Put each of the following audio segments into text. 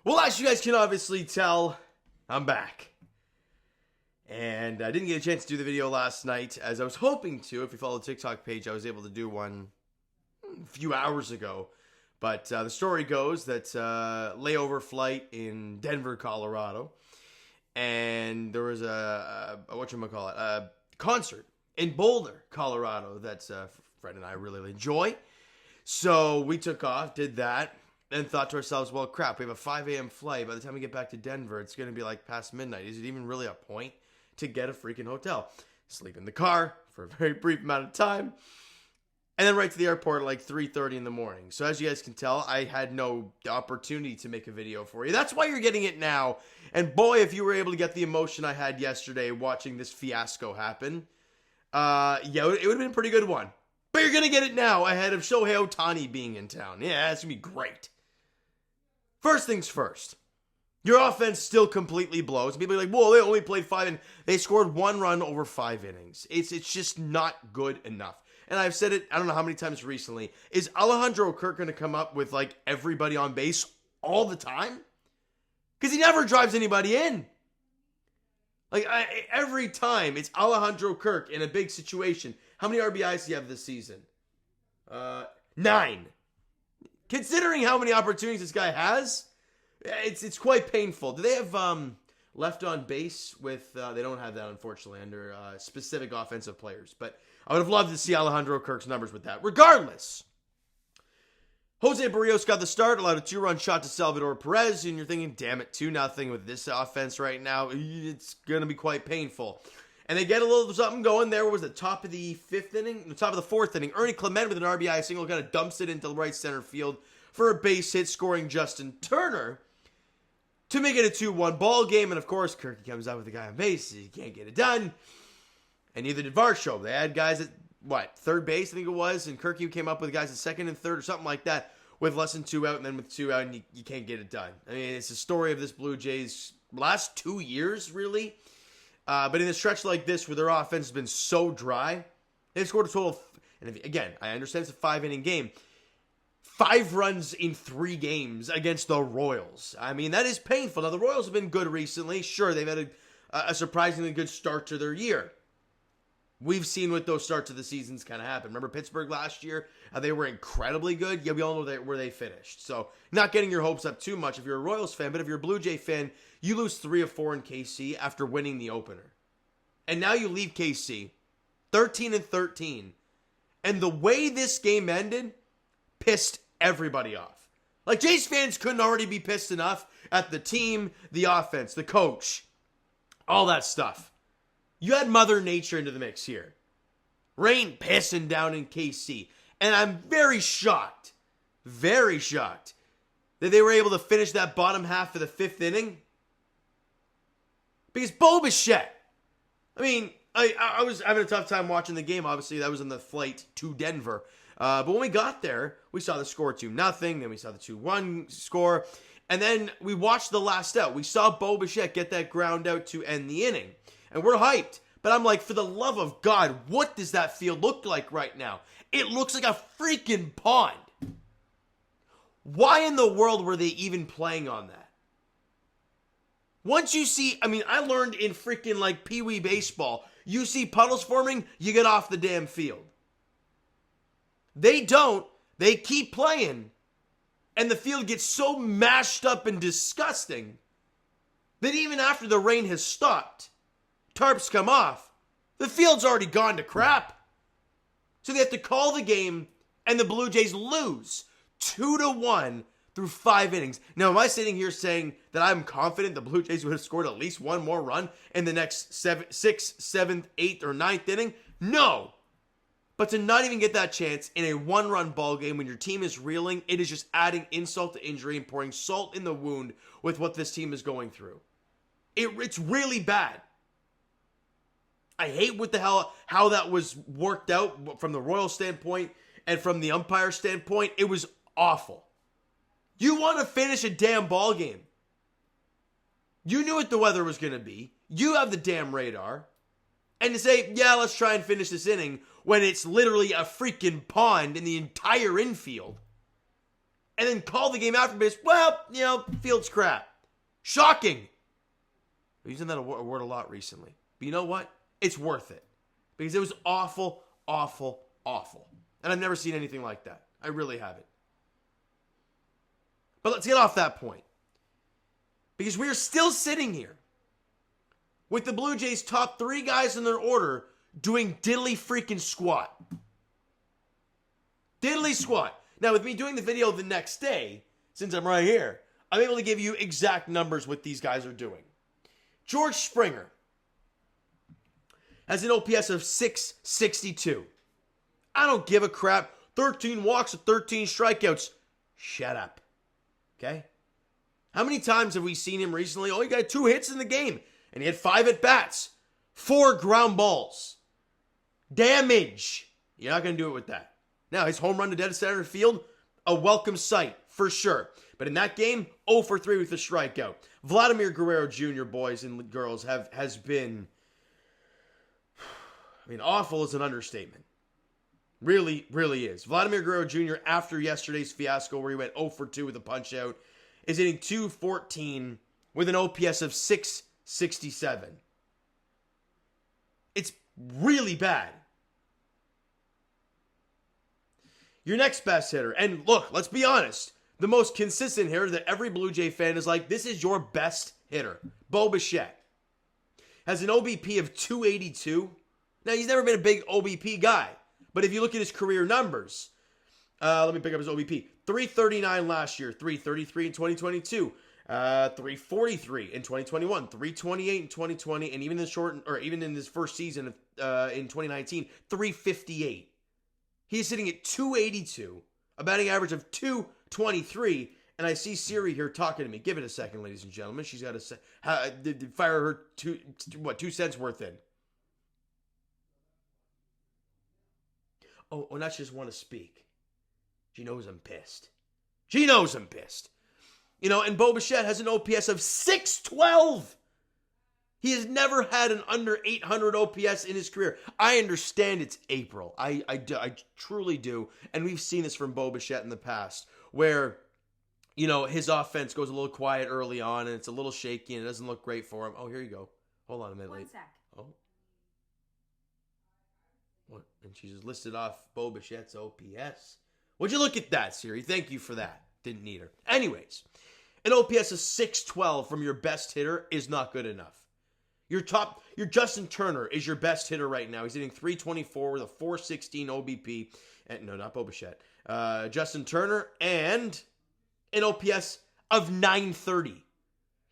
Well, as you guys can obviously tell, I'm back. And I didn't get a chance to do the video last night as I was hoping to. If you follow the TikTok page, I was able to do one a few hours ago. But the story goes that layover flight in Denver, Colorado. And there was a concert in Boulder, Colorado that Fred and I really enjoy. So we took off, did that, and thought to ourselves, well, crap, we have a 5 a.m. flight. By the time we get back to Denver, it's going to be like past midnight. Is it even really a point to get a freaking hotel? Sleep in the car for a very brief amount of time, and then right to the airport at like 3:30 in the morning. So as you guys can tell, I had no opportunity to make a video for you. That's why you're getting it now. And boy, if you were able to get the emotion I had yesterday watching this fiasco happen, yeah, it would have been a pretty good one. But you're going to get it now ahead of Shohei Ohtani being in town. Yeah, that's going to be great. First things first. Your offense still completely blows. People are like, whoa, they only played 5 and they scored 1 run over 5 innings. It's just not good enough. And I've said it, I don't know how many times recently. Is Alejandro Kirk going to come up with like everybody on base all the time? Because he never drives anybody in. Like every time it's Alejandro Kirk in a big situation. How many RBIs does he have this season? 9. Considering how many opportunities this guy has, it's quite painful. Do they have left on base with, they don't have that unfortunately under specific offensive players, but I would have loved to see Alejandro Kirk's numbers with that. Regardless, Jose Barrios got the start, allowed a 2-run shot to Salvador Perez, and you're thinking, damn it, 2-0 with this offense right now. It's going to be quite painful. And they get a little something going there. What was it, top of the 5th inning? The top of the 4th inning. Ernie Clement with an RBI single kind of dumps it into right center field for a base hit, scoring Justin Turner to make it a 2-1 ball game. And of course, Kirky comes out with the guy on base. He can't get it done. And neither did Varsho. They had guys at, third base, I think it was. And Kirky came up with guys at second and third or something like that with less than 2 out. And then with 2 out, and you can't get it done. I mean, it's the story of this Blue Jays last 2 years, really. But in a stretch like this, where their offense has been so dry, they've scored a total of, and again, I understand it's a 5-inning game, 5 runs in 3 games against the Royals. I mean, that is painful. Now, the Royals have been good recently. Sure, they've had a surprisingly good start to their year. We've seen what those starts of the seasons kind of happen. Remember Pittsburgh last year? They were incredibly good. Yeah, we all know where they finished. So, not getting your hopes up too much if you're a Royals fan, but if you're a Blue Jay fan, you lose 3 of 4 in KC after winning the opener. And now you leave KC 13-13. And the way this game ended pissed everybody off. Like, Jays fans couldn't already be pissed enough at the team, the offense, the coach, all that stuff. You had Mother Nature into the mix here. Rain pissing down in KC. And I'm very shocked that they were able to finish that bottom half of the 5th inning. Because Bo Bichette, I mean, I was having a tough time watching the game. Obviously, that was on the flight to Denver. But when we got there, we saw the score 2-0. Then we saw the 2-1 score. And then we watched the last out. We saw Bo Bichette get that ground out to end the inning. And we're hyped. But I'm like, for the love of God, what does that field look like right now? It looks like a freaking pond. Why in the world were they even playing on that? Once you see, I mean, I learned in freaking like Pee Wee baseball, you see puddles forming, you get off the damn field. They don't. They keep playing. And the field gets so mashed up and disgusting that even after the rain has stopped, tarps come off, the field's already gone to crap. So they have to call the game, and the Blue Jays lose 2-1 through 5 innings. Now, am I sitting here saying that I'm confident the Blue Jays would have scored at least 1 more run in the next 6th, 7th, 8th, or 9th inning? No. But to not even get that chance in a 1-run ball game when your team is reeling, it is just adding insult to injury and pouring salt in the wound with what this team is going through. It's really bad. I hate what the hell how that was worked out from the Royals standpoint and from the umpire standpoint. It was awful. You want to finish a damn ball game. You knew what the weather was going to be. You have the damn radar. And to say, yeah, let's try and finish this inning when it's literally a freaking pond in the entire infield. and then call the game after because, well, field's crap. Shocking. I'm using that word a lot recently. But you know what? It's worth it. Because it was awful, awful, awful. And I've never seen anything like that. I really haven't. But let's get off that point. Because we are still sitting here with the Blue Jays' top 3 guys in their order doing diddly freaking squat. Diddly squat. Now, with me doing the video the next day, since I'm right here, I'm able to give you exact numbers what these guys are doing. George Springer has an OPS of 662. I don't give a crap. 13 walks and 13 strikeouts. Shut up. Okay? How many times have we seen him recently? Oh, he got 2 hits in the game. And he had 5 at-bats. 4 ground balls. Damage. You're not going to do it with that. Now, his home run to dead center field, a welcome sight, for sure. But in that game, 0 for 3 with a strikeout. Vladimir Guerrero Jr., boys and girls, has been... awful is an understatement. Really, really is. Vladimir Guerrero Jr., after yesterday's fiasco where he went 0 for 2 with a punch-out, is hitting .214 with an OPS of 667. It's really bad. Your next best hitter, and look, let's be honest, the most consistent hitter that every Blue Jay fan is like, this is your best hitter, Bo Bichette, has an OBP of 282. Now, he's never been a big OBP guy, but if you look at his career numbers, let me pick up his OBP. 339 last year, 333 in 2022, 343 in 2021, 328 in 2020, and even in this first season in 2019, 358. He's sitting at 282, a batting average of 223, and I see Siri here talking to me. Give it a second, ladies and gentlemen. She's got to fire her 2 cents worth in. Oh, not just want to speak. She knows I'm pissed. She knows I'm pissed. And Bo Bichette has an OPS of 612. He has never had an under 800 OPS in his career. I understand it's April. I truly do. And we've seen this from Bo Bichette in the past where, his offense goes a little quiet early on and it's a little shaky and it doesn't look great for him. Oh, here you go. Hold on a minute. One sec. Oh. What? And she just listed off Bo Bichette's OPS. Would you look at that, Siri? Thank you for that. Didn't need her. Anyways, an OPS of 612 from your best hitter is not good enough. Your Justin Turner is your best hitter right now. He's hitting 324 with a 416 OBP. And, no, not Bo Bichette. Justin Turner and an OPS of 930.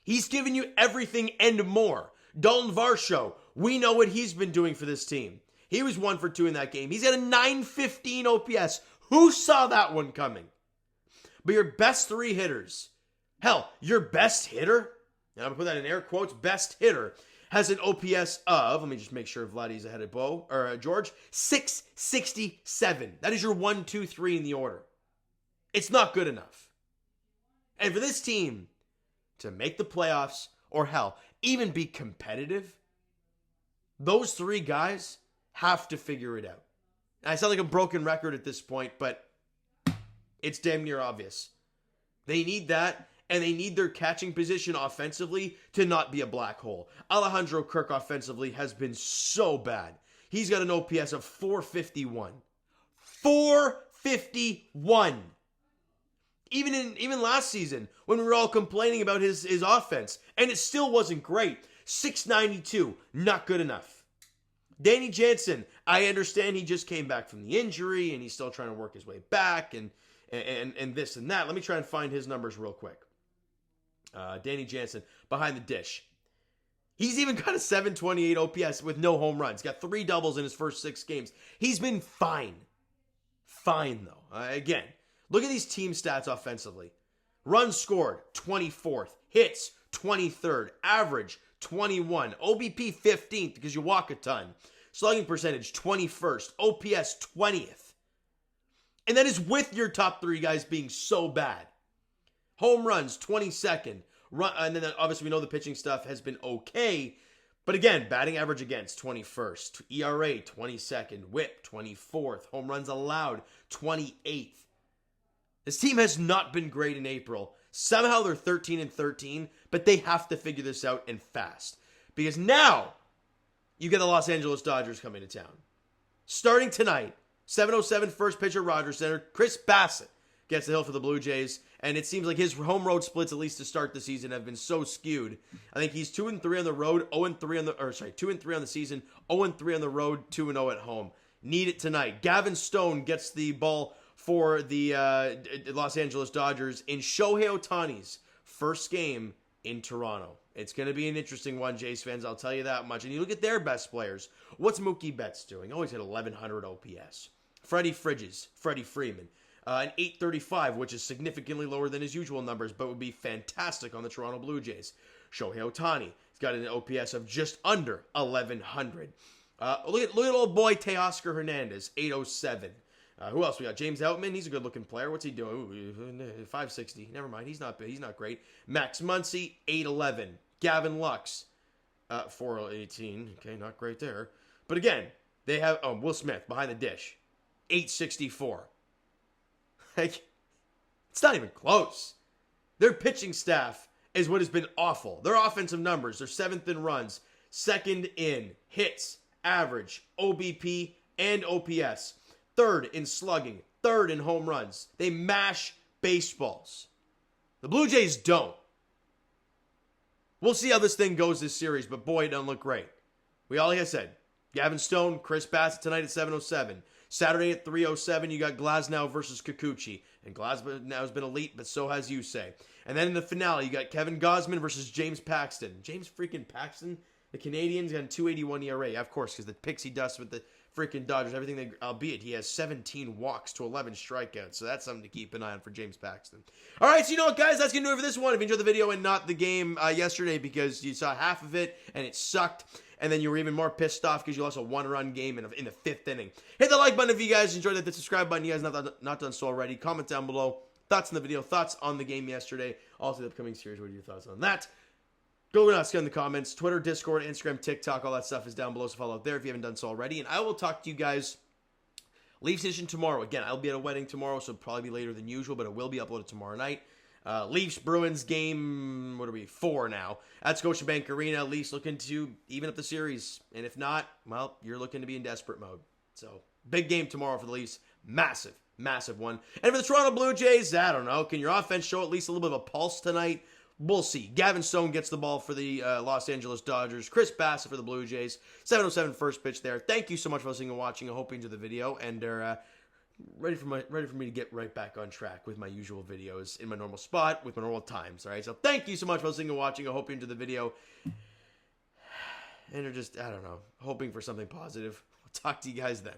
He's given you everything and more. Dalton Varsho, we know what he's been doing for this team. He was 1 for 2 in that game. He's got a 915 OPS. Who saw that one coming? But your best 3 hitters, hell, your best hitter, and I'm going to put that in air quotes, best hitter, has an OPS of, let me just make sure Vladdy's ahead of George, 667. That is your 1, 2, 3 in the order. It's not good enough. And for this team to make the playoffs, or hell, even be competitive, those 3 guys have to figure it out. And I sound like a broken record at this point, but it's damn near obvious. They need that. And they need their catching position offensively to not be a black hole. Alejandro Kirk offensively has been so bad. He's got an OPS of 451. 451. Even last season, when we were all complaining about his offense, and it still wasn't great. 692, not good enough. Danny Jansen, I understand he just came back from the injury, and he's still trying to work his way back, and this and that. Let me try and find his numbers real quick. Danny Jansen, behind the dish. He's even got a 728 OPS with no home runs. Got 3 doubles in his first 6 games. He's been fine. Fine, though. Again, look at these team stats offensively. Runs scored, 24th. Hits, 23rd. Average, 21. OBP, 15th because you walk a ton. Slugging percentage, 21st. OPS, 20th. And that is with your top 3 guys being so bad. Home runs, 22nd. And then obviously we know the pitching stuff has been okay. But again, batting average against, 21st. ERA, 22nd. WHIP, 24th. Home runs allowed, 28th. This team has not been great in April. Somehow they're 13-13, but they have to figure this out and fast. Because now you get the Los Angeles Dodgers coming to town. Starting tonight, 7:07 first pitch at Rogers Center, Chris Bassitt gets the hill for the Blue Jays, and it seems like his home road splits, at least to start the season, have been so skewed. I think he's 2-3 on the road, 2-3 on the season, 0-3 on the road, 2-0 at home. Need it tonight. Gavin Stone gets the ball for the Los Angeles Dodgers in Shohei Ohtani's first game in Toronto. It's going to be an interesting one, Jays fans, I'll tell you that much. And you look at their best players. What's Mookie Betts doing? Oh, he's got 1,100 OPS. Freddie Freeman, an 835, which is significantly lower than his usual numbers, but would be fantastic on the Toronto Blue Jays. Shohei Ohtani, he's got an OPS of just under 1,100. Look at old boy Teoscar Hernandez, 807. Who else we got? James Outman, he's a good-looking player. What's he doing? Ooh, 560. Never mind, he's not great. Max Muncy, 811. Gavin Lux, 418. Okay, not great there. But again, they have Will Smith behind the dish, 864. Like, it's not even close. Their pitching staff is what has been awful. Their offensive numbers, they're 7th in runs, 2nd in hits, average, OBP, and OPS. 3rd in slugging, 3rd in home runs. They mash baseballs. The Blue Jays don't. We'll see how this thing goes this series, but boy, it doesn't look great. Like I said, Gavin Stone, Chris Bassitt tonight at 7:07. Saturday at 3:07, you got Glasnow versus Kikuchi. And Glasnow has been elite, but so has Yusei. And then in the finale, you got Kevin Gausman versus James Paxton. James freaking Paxton? The Canadians got a 2.81 ERA, of course, because the pixie dust with the freaking Dodgers, albeit he has 17 walks to 11 strikeouts. So that's something to keep an eye on for James Paxton. All right, so you know what, guys? That's going to do it for this one. If you enjoyed the video and not the game yesterday because you saw half of it and it sucked, and then you were even more pissed off because you lost a one-run game in the 5th inning. Hit the like button if you guys enjoyed it. The subscribe button, you guys not done so already. Comment down below. Thoughts on the video. Thoughts on the game yesterday. Also the upcoming series. What are your thoughts on that? Go nuts in the comments. Twitter, Discord, Instagram, TikTok, all that stuff is down below, so follow up there if you haven't done so already. And I will talk to you guys Leafs edition tomorrow. Again, I'll be at a wedding tomorrow, so it'll probably be later than usual, but it will be uploaded tomorrow night. Leafs, Bruins game, 4 now. At Scotiabank Arena, Leafs looking to even up the series. And if not, well, you're looking to be in desperate mode. So, big game tomorrow for the Leafs. Massive, massive one. And for the Toronto Blue Jays, I don't know. Can your offense show at least a little bit of a pulse tonight? We'll see. Gavin Stone gets the ball for the Los Angeles Dodgers. Chris Bassitt for the Blue Jays. 7:07 first pitch there. Thank you so much for listening and watching. I hope you enjoyed the video and are ready for me to get right back on track with my usual videos in my normal spot with my normal times. All right. So thank you so much for listening and watching. I hope you enjoyed the video and are just hoping for something positive. I'll talk to you guys then.